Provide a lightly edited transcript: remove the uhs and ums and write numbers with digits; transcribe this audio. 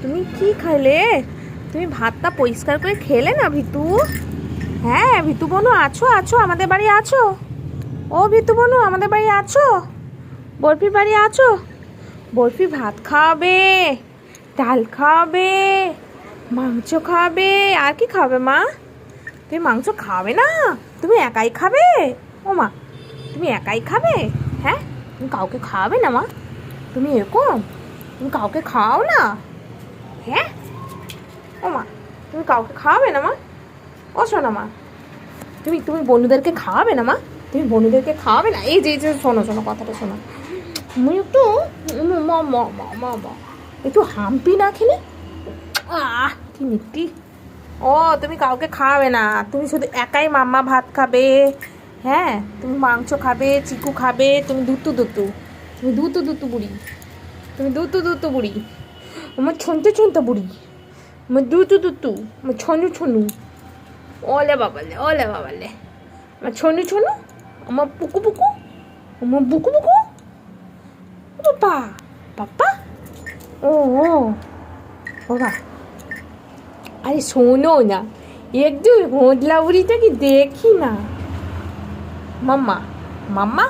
তুমি কি খাইলে? তুমি ভাতটা পরিষ্কার করে খেলে না ভিতু? হ্যাঁ ভিতু বনু, আছো আছো আমাদের বাড়ি আছো? ও ভিতু বনু, আমাদের বাড়ি আছো? বরফির বাড়ি আছো? বরফি ভাত খাবে, ডাল খাবে, মাংস খাবে। আর কি খাবে মা? তুমি মাংস খাবে না? তুমি একাই খাবে? ও মা, তুমি একাই খাবে? হ্যাঁ, তুমি কাউকে খাওয়াবে না মা? তুমি এরকম, তুমি কাউকে খাও না? হ্যাঁ, ও মা, তুমি কাউকে খাওয়াবে না মা? ও শোনো মা, তুমি তুমি বন্ধুদেরকে খাওয়াবে না মা? তুমি বন্ধুদেরকে খাওয়াবে না? এই যে এই যে শোনো শোনো, কথাটা শোনো। তুমি একটু মা মা মা মা মা একটু হাম্পি না খেলে? কি মিষ্টি। ও তুমি কাউকে খাওয়াবে না, তুমি শুধু একাই মাম্মা ভাত খাবে। হ্যাঁ, তুমি মাংস খাবে, চিকু খাবে, তুমি দুতু দুতু, তুমি দুতু দুতু বুড়ি, তুমি দুতু দুতু বুড়ি, আমার ছনতে ছনতে বুড়ি, আমার দুতু দুতু, আমার ছনু ছনু। ওলে বাবালে, ওলে বাবালে, আমার ছনু ছনু, আমার পুকু পুকু, আমার বুকু বুকু। বাবা বাবা, ও ও বাবা। আরে শোনো না, একটু হোঁদলা বুড়িটাকে দেখি না। মাম্মা মাম্মা